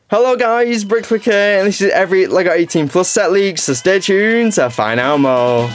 Hello guys, Bricklick here, and this is every LEGO 18 Plus set leak, so stay tuned to find out more.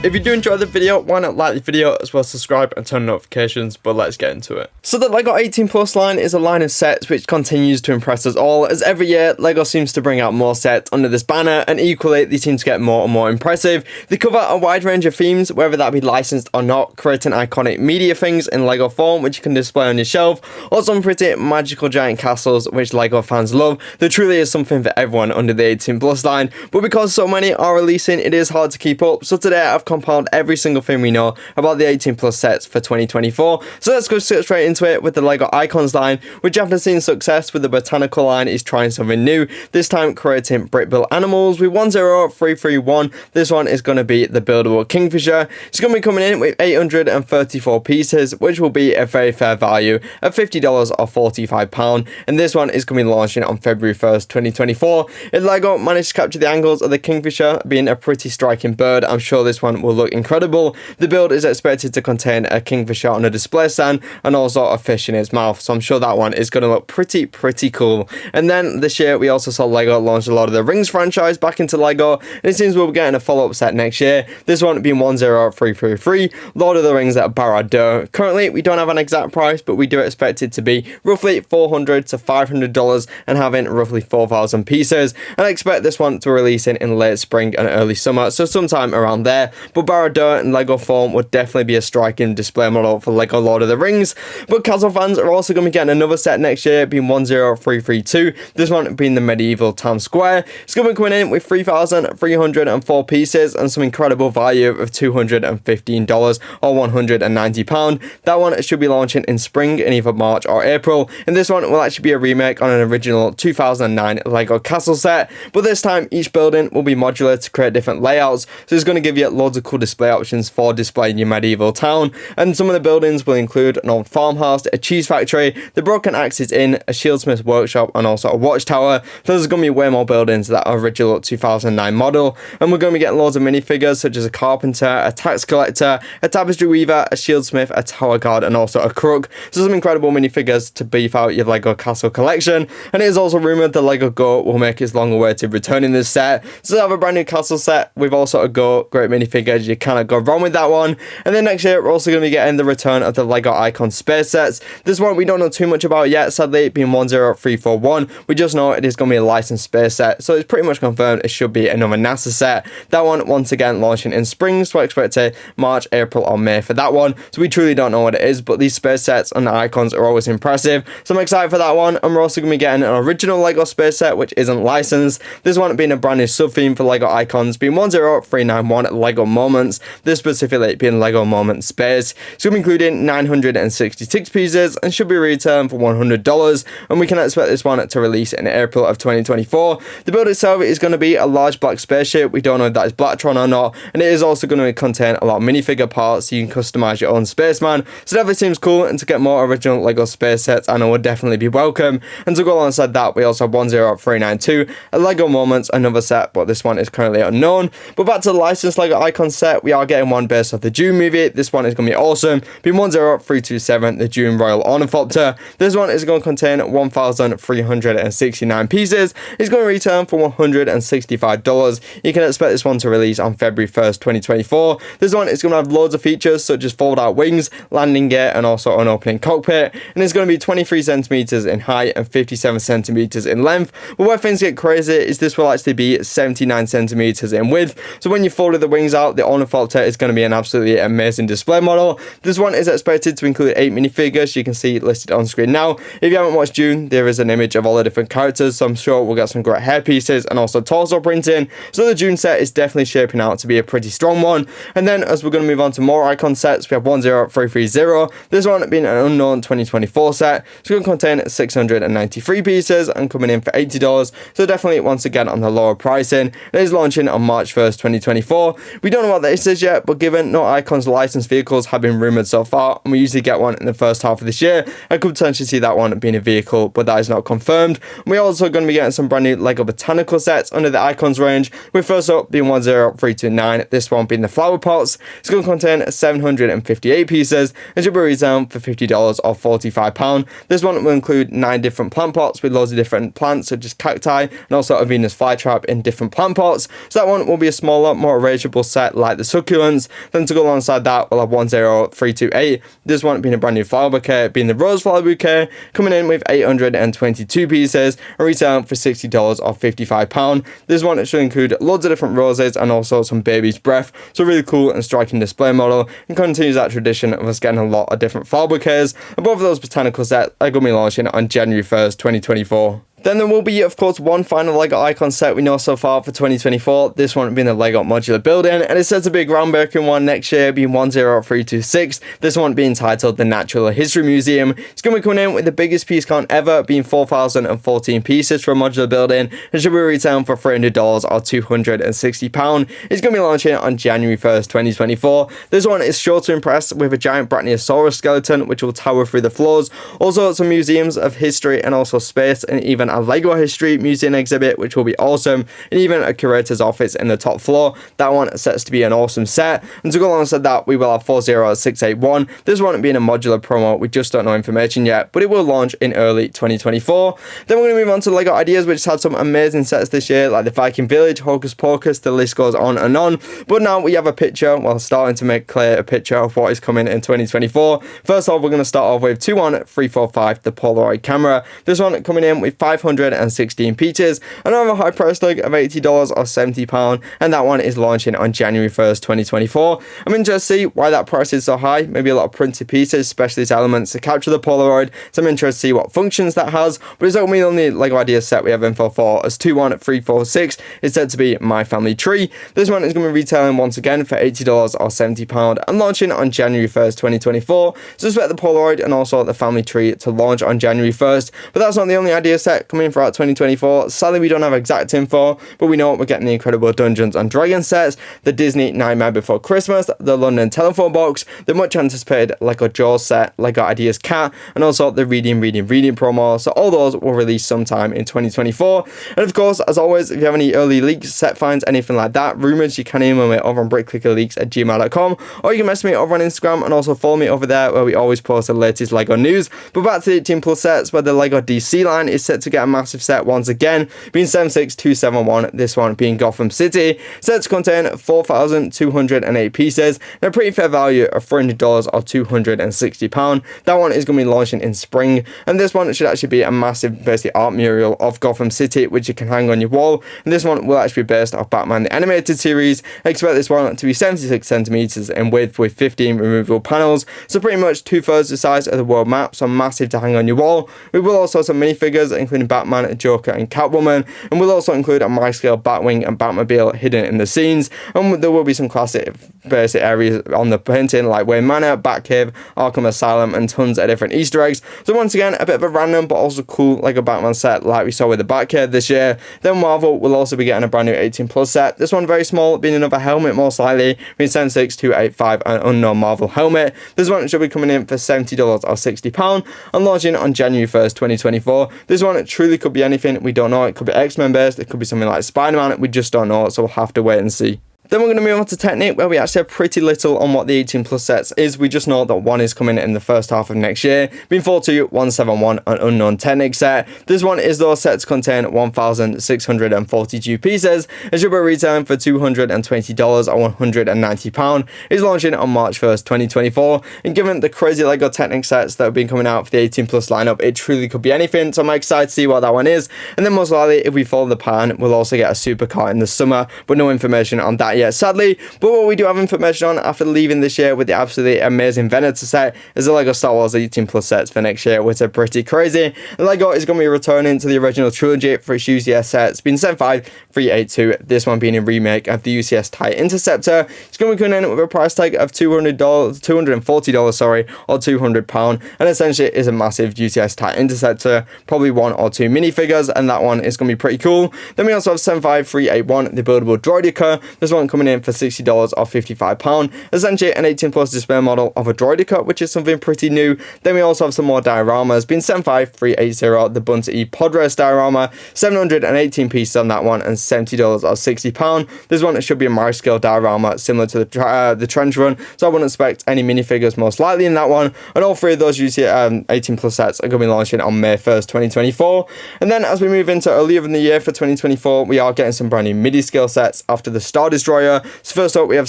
If you do enjoy the video, why not like the video as well as subscribe and turn on notifications, but let's get into it. So the LEGO 18 Plus line is a line of sets which continues to impress us all, as every year LEGO seems to bring out more sets under this banner, and equally they seem to get more and more impressive. They cover a wide range of themes, whether that be licensed or not, creating iconic media things in LEGO form which you can display on your shelf, or some pretty magical giant castles which LEGO fans love. There truly is something for everyone under the 18 Plus line, but because so many are releasing, it is hard to keep up. So today I've compiled every single thing we know about the 18 Plus sets for 2024. So let's go straight into it with the LEGO Icons line, which after seeing success with the Botanical line is trying something new, this time creating brick-built animals with 10331. This one is going to be the buildable Kingfisher. It's going to be coming in with 834 pieces, which will be a very fair value of $50 or £45, and this one is going to be launching on February 1st, 2024. If LEGO managed to capture the angles of the Kingfisher being a pretty striking bird, I'm sure this one will look incredible. The build is expected to contain a Kingfisher on a display stand and also a fish in its mouth, so I'm sure that one is going to look pretty cool. And then this year we also saw LEGO launch a lot of the Rings franchise back into LEGO, and it seems we'll be getting a follow-up set next year, this one being 10333, Lord of the Rings at Barad-dûr. Currently we don't have an exact price, but we do expect it to be roughly $400 to $500 and having roughly 4,000 pieces, and I expect this one to release in late spring and early summer, so sometime around there. But Barad-dûr in LEGO form would definitely be a striking display model for LEGO Lord of the Rings. But Castle fans are also going to be getting another set next year, being 10332, this one being the medieval town square. It's going to be coming in with 3,304 pieces and some incredible value of $215 or £190. That one should be launching in spring in either March or April, and this one will actually be a remake on an original 2009 LEGO castle set, but this time each building will be modular to create different layouts, so it's going to give you loads of cool display options for displaying your medieval town. And some of the buildings will include an old farmhouse, a cheese factory, the Broken Axes Inn, a shieldsmith workshop, and also a watchtower. So there's going to be way more buildings than that original 2009 model, and we're going to be getting loads of minifigures such as a carpenter, a tax collector, a tapestry weaver, a shieldsmith, a tower guard, and also a crook. So some incredible minifigures to beef out your LEGO castle collection. And it is also rumoured that LEGO Go will make its long-awaited return in this set, so they have a brand new castle set with also a Go great minifigures. You cannot go wrong with that one. And then next year we're also going to be getting the return of the LEGO Icon space sets. This one we don't know too much about yet, sadly, being 10341. We just know it is going to be a licensed space set, so it's pretty much confirmed it should be another NASA set. That one once again launching in spring, so I expect it March, April or May for that one. So we truly don't know what it is, but these space sets and the icons are always impressive, so I'm excited for that one. And we're also going to be getting an original LEGO space set which isn't licensed, this one being a brand new sub-theme for LEGO Icons, being 10391 LEGO Moments, this specifically being LEGO Moment Space. It's going to be including 966 pieces and should be returned for $100, and we can expect this one to release in April of 2024. The build itself is going to be a large black spaceship. We don't know if that is Blacktron or not, and it is also going to contain a lot of minifigure parts so you can customize your own spaceman. So definitely seems cool, and to get more original LEGO space sets I know would definitely be welcome. And to go alongside that we also have 10392, a LEGO Moments, another set, but this one is currently unknown. But back to the licensed LEGO Icon set, we are getting one based off the Dune movie. This one is going to be awesome, being 10327, the Dune Royal Ornithopter. This one is going to contain 1,369 pieces. It's going to return for $165. You can expect this one to release on February 1st, 2024. This one is going to have loads of features such as fold out wings, landing gear, and also an opening cockpit. And it's going to be 23 centimeters in height and 57 centimeters in length. But where things get crazy is this will actually be 79 centimeters in width. So when you folded the wings out, the Ornithopter is going to be an absolutely amazing display model. This one is expected to include 8 minifigures. You can see listed on screen now. If you haven't watched Dune, there is an image of all the different characters, so I'm sure we'll get some great hair pieces and also torso printing. So the Dune set is definitely shaping out to be a pretty strong one. And then as we're going to move on to more icon sets, we have 10330. This one being an unknown 2024 set. It's going to contain 693 pieces and coming in for $80. So definitely once again on the lower pricing. It is launching on March 1st, 2024. We don't don't know what this is yet, but given no Icon's licensed vehicles have been rumoured so far, and we usually get one in the first half of this year, I could potentially see that one being a vehicle, but that is not confirmed. And we're also going to be getting some brand new LEGO botanical sets under the Icons range, with first up being 10329, this one being the flower pots. It's going to contain 758 pieces and should be retailing for $50 or £45. This one will include 9 different plant pots with loads of different plants such as cacti and also a Venus flytrap in different plant pots. So that one will be a smaller, more arrangeable set like the succulents. Then to go alongside that, we'll have 10328, this one being a brand new flower bouquet, being the rose flower bouquet, coming in with 822 pieces and retailing for $60 or £55. This one should include loads of different roses and also some baby's breath. So really cool and striking display model, and continues that tradition of us getting a lot of different flower bouquets. And both of those botanical sets are going to be launching on January 1st, 2024. Then there will be, of course, one final LEGO Icon set we know so far for 2024. This one being the LEGO Modular Building, and it's said to be a groundbreaking one next year, being 10326. This one being titled the Natural History Museum. It's going to be coming in with the biggest piece count ever, being 4,014 pieces for a modular building, and should be retailing for $300 or £260. It's going to be launching on January 1st, 2024. This one is sure to impress with a giant Brachiosaurus skeleton, which will tower through the floors. Also, some museums of history and also space, and even a LEGO History Museum exhibit, which will be awesome, and even a curator's office in the top floor. That one sets to be an awesome set. And to go alongside that, we will have 40681. This one being a modular promo, we just don't know information yet, but it will launch in early 2024. Then we're going to move on to LEGO Ideas, which had some amazing sets this year, like the Viking Village, Hocus Pocus, the list goes on and on. But now we have a picture, well, starting to make clear a picture of what is coming in 2024. First off, we're going to start off with 21345, the Polaroid camera. This one coming in with 516 pieces, another high price tag of $80 or £70, and that one is launching on January 1st, 2024. I'm interested to see why that price is so high. Maybe a lot of printed pieces, specialist elements to capture the Polaroid, so I'm interested to see what functions that has, but it's only the only LEGO Ideas set we have info for, as 21346 is said to be My Family Tree. This one is going to be retailing once again for $80 or £70 and launching on January 1st, 2024. So expect the Polaroid and also the Family Tree to launch on January 1st, but that's not the only idea set coming throughout 2024. Sadly, we don't have exact info, but we know we're getting the incredible Dungeons and Dragons sets, the Disney Nightmare Before Christmas, the London Telephone Box, the much anticipated LEGO Jaws set, LEGO Ideas Cat, and also the Reading promo. So all those will release sometime in 2024. And of course, as always, if you have any early leaks, set finds, anything like that, rumors, you can email me over on brickclickerleaks@gmail.com, or you can message me over on Instagram and also follow me over there where we always post the latest LEGO news. But back to the 18 plus sets, where the LEGO DC line is set to get a massive set once again, being 76271, this one being Gotham City, set to contain 4,208 pieces and a pretty fair value of $300 or £260. That one is going to be launching in spring, and this one should actually be a massive basically art mural of Gotham City, which you can hang on your wall, and this one will actually be based off Batman the Animated Series. I expect this one to be 76 centimeters in width with 15 removable panels, so pretty much 2/3 the size of the world map, so massive to hang on your wall. We will also have some minifigures including Batman, Joker and Catwoman, and we'll also include a my-scale Batwing and Batmobile hidden in the scenes, and there will be some classic basic areas on the painting like Wayne Manor, Batcave, Arkham Asylum, and tons of different Easter eggs. So once again, a bit of a random but also cool like a Batman set like we saw with the Batcave this year. Then Marvel will also be getting a brand new 18 plus set. This one very small, being another helmet most likely, being 76285, an unknown Marvel helmet. This one should be coming in for $70 or £60 and launching on January 1st, 2024. This one truly could be anything, we don't know. It could be X-Men based, it could be something like Spider-Man, we just don't know, so we'll have to wait and see. Then we're going to move on to Technic, where we actually have pretty little on what the 18 plus sets is. We just know that one is coming in the first half of next year, being 42171, an unknown Technic set. This one is those sets contain 1,642 pieces and should be retailing for $220 or £190. It's launching on March 1st, 2024. And given the crazy LEGO Technic sets that have been coming out for the 18 plus lineup, it truly could be anything. So I'm excited to see what that one is. And then most likely, if we follow the plan, we'll also get a supercar in the summer, but no information on that yet, sadly. But what we do have information on after leaving this year with the absolutely amazing Venator set is the LEGO Star Wars 18 plus sets for next year, which are pretty crazy. And LEGO is going to be returning to the original trilogy for its UCS sets, being 75382, this one being a remake of the UCS TIE Interceptor. It's going to be coming in with a price tag of $240, sorry, or £200, and essentially is a massive UCS TIE Interceptor, probably 1 or 2 minifigures, and that one is going to be pretty cool. Then we also have 75381, the buildable droidica. This one coming in for $60 or £55. Essentially an 18 plus display model of a Droideka, which is something pretty new. Then we also have some more dioramas, being 75380, the Bunta E Podrace diorama, 718 pieces on that one, and $70 or £60. This one should be a Mario scale diorama similar to the Trench Run, so I wouldn't expect any minifigures most likely in that one. And all three of those UC 18 plus sets are going to be launching on May 1st, 2024. And then as we move into earlier in the year for 2024, we are getting some brand new MIDI scale sets after the Star Destroyer. So first up, we have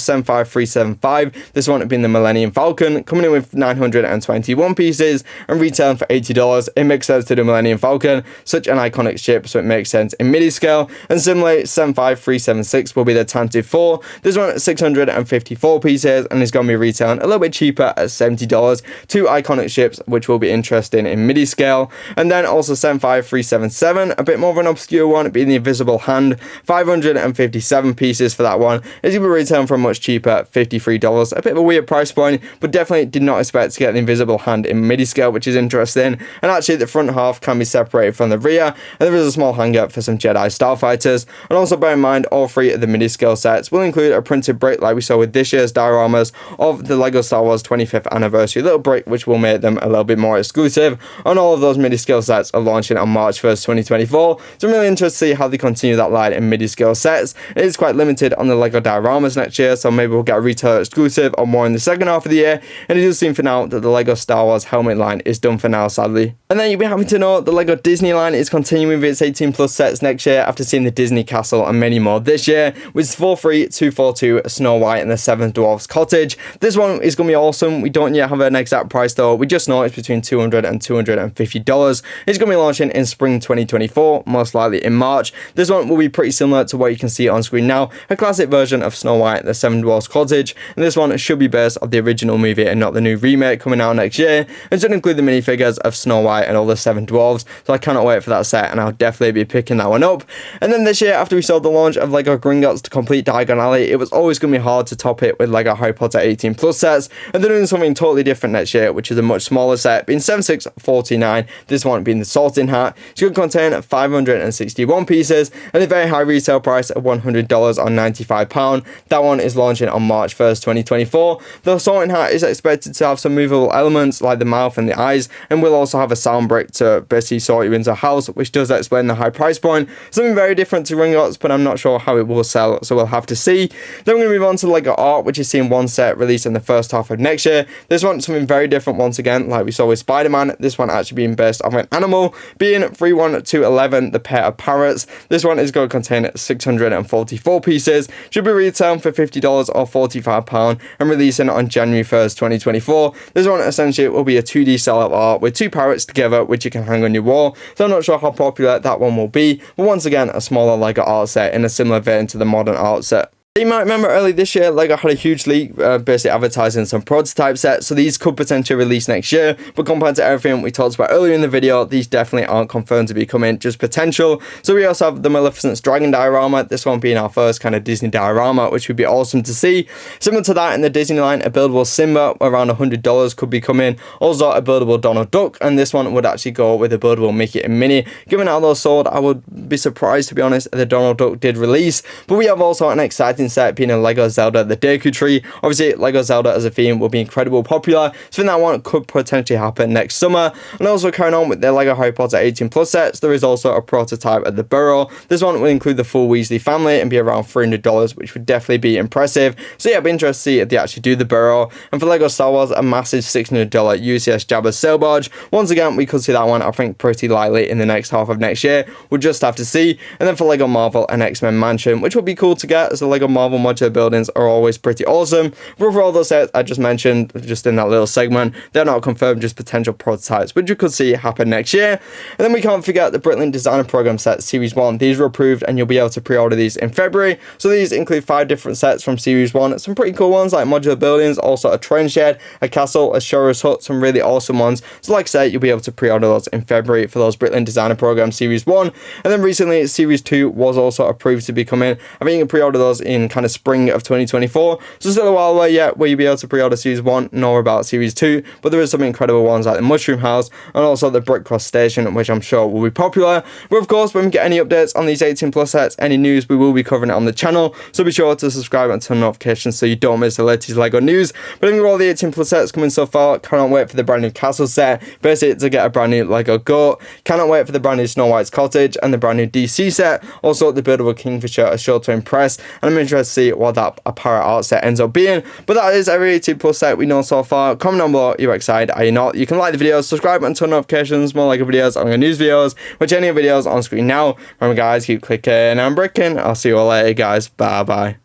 75375. This one being the Millennium Falcon, coming in with 921 pieces and retailing for $80. It makes sense to the Millennium Falcon, such an iconic ship, so it makes sense in MIDI scale. And similarly, 75376 will be the Tantive 4. This one 654 pieces and is going to be retailing a little bit cheaper at $70. Two iconic ships, which will be interesting in MIDI scale. And then also 75377, a bit more of an obscure one, being the Invisible Hand, 557 pieces for that one. It's going to be retailing for much cheaper, $53. A bit of a weird price point, but definitely did not expect to get the Invisible Hand in MIDI scale, which is interesting. And actually the front half can be separated from the rear, and there is a small hanger for some Jedi Starfighters. And also bear in mind, all three of the MIDI scale sets will include a printed brick like we saw with this year's dioramas of the LEGO Star Wars 25th anniversary little brick, which will make them a little bit more exclusive. And all of those MIDI scale sets are launching on March 1st, 2024. So I'm really interested to see how they continue that line in MIDI scale sets. It is quite limited on the LEGO dioramas next year, so maybe we'll get a retailer exclusive or more in the second half of the year. And it does seem for now that the LEGO Star Wars helmet line is done for now, sadly. And then you'll be happy to know the LEGO Disney line is continuing with its 18 plus sets next year after seeing the Disney Castle and many more this year, with 43242 Snow White and the Seven Dwarfs Cottage. This one is going to be awesome. We don't yet have an exact price though. We just know it's between $200 and $250. It's going to be launching in spring 2024, most likely in March. This one will be pretty similar to what you can see on screen now, a classic version of Snow White and the Seven Dwarfs Cottage. And this one should be based off the original movie and not the new remake coming out next year. And should include the minifigures of Snow White and all the Seven Dwarfs. So I cannot wait for that set, and I'll definitely be picking that one up. And then this year, after we saw the launch of LEGO Gringotts to complete Diagon Alley, it was always going to be hard to top it with LEGO Harry Potter 18 plus sets. And they're doing something totally different next year, which is a much smaller set, being 7649. This one being the Sorting Hat. It's going to contain 561 pieces and a very high retail price of $100 or £95. That one is launching on March 1st, 2024. The Sorting Hat is expected to have some movable elements like the mouth and the eyes, and will also have a sound brick to basically sort you into a house, which does explain the high price point. Something very different to Gringotts, but I'm not sure how it will sell, so we'll have to see. Then we're going to move on to LEGO Art, which is seeing one set released in the first half of next year. This one something very different once again, like we saw with Spider-Man. This one actually being based off an animal, being 31211, the pair of parrots. This one is going to contain 644 pieces, should be retailing for $50 or £45 and releasing on January 1st, 2024. This one essentially will be a 2D cell of art with two parrots together, which you can hang on your wall. So I'm not sure how popular that one will be, but once again, a smaller LEGO art set in a similar vein to the modern art set. You might remember early this year, LEGO had a huge leak basically advertising some prototype sets, so these could potentially release next year, but compared to everything we talked about earlier in the video, these definitely aren't confirmed to be coming, just potential. So we also have the Maleficent's Dragon diorama, this one being our first kind of Disney diorama, which would be awesome to see. Similar to that in the Disney line, a buildable Simba around $100 could be coming, also a buildable Donald Duck, and this one would actually go with a buildable Mickey and Minnie. Given how those sold, I would be surprised, to be honest, if the Donald Duck did release. But we have also an exciting set being a LEGO Zelda the Deku Tree. Obviously, LEGO Zelda as a theme will be incredibly popular, so I think that one could potentially happen next summer. And also carrying on with the LEGO Harry Potter 18 plus sets, there is also a prototype at the Burrow. This one will include the full Weasley family and be around $300, which would definitely be impressive. So yeah, I'd be interested to see if they actually do the Burrow. And for LEGO Star Wars, a massive $600 UCS Jabba's sail barge. Once again, we could see that one, I think, pretty lightly in the next half of next year. We'll just have to see. And then for LEGO Marvel, an X-Men mansion, which would be cool to get, as the LEGO Marvel modular buildings are always pretty awesome. But for all those sets I just mentioned, just in that little segment, they're not confirmed, just potential prototypes, which you could see happen next year. And then we can't forget the Bricklink Designer Program set Series 1. These were approved and you'll be able to pre-order these in February. So these include 5 different sets from Series 1. Some pretty cool ones like modular buildings, also a train shed, a castle, a Shora's hut, some really awesome ones. So like I said, you'll be able to pre-order those in February for those Bricklink Designer Program Series 1. And then recently Series 2 was also approved to be coming. I think you can pre-order those in in kind of spring of 2024. So still a while away yet where you'll be able to pre-order Series 1 nor about Series 2, but there is some incredible ones like the Mushroom House and also the Brick Cross Station, which I'm sure will be popular. But of course, when we get any updates on these 18 plus sets, any news, we will be covering it on the channel, so be sure to subscribe and turn on notifications so you don't miss the latest LEGO news. But I think all the 18 plus sets coming so far, cannot wait for the brand new castle set, basically to get a brand new LEGO goat, cannot wait for the brand new Snow White's cottage and the brand new DC set, also the buildable Kingfisher are sure to impress, and I'm interested to see what that apparel art set ends up being. But that is every 18 plus set we know so far. Comment down below, are you excited, are you not? You can like the video, subscribe and turn on notifications, more LEGO videos, and news videos, which any videos on screen now. Remember guys, keep clicking and bricking. I'll see you all later guys, bye bye.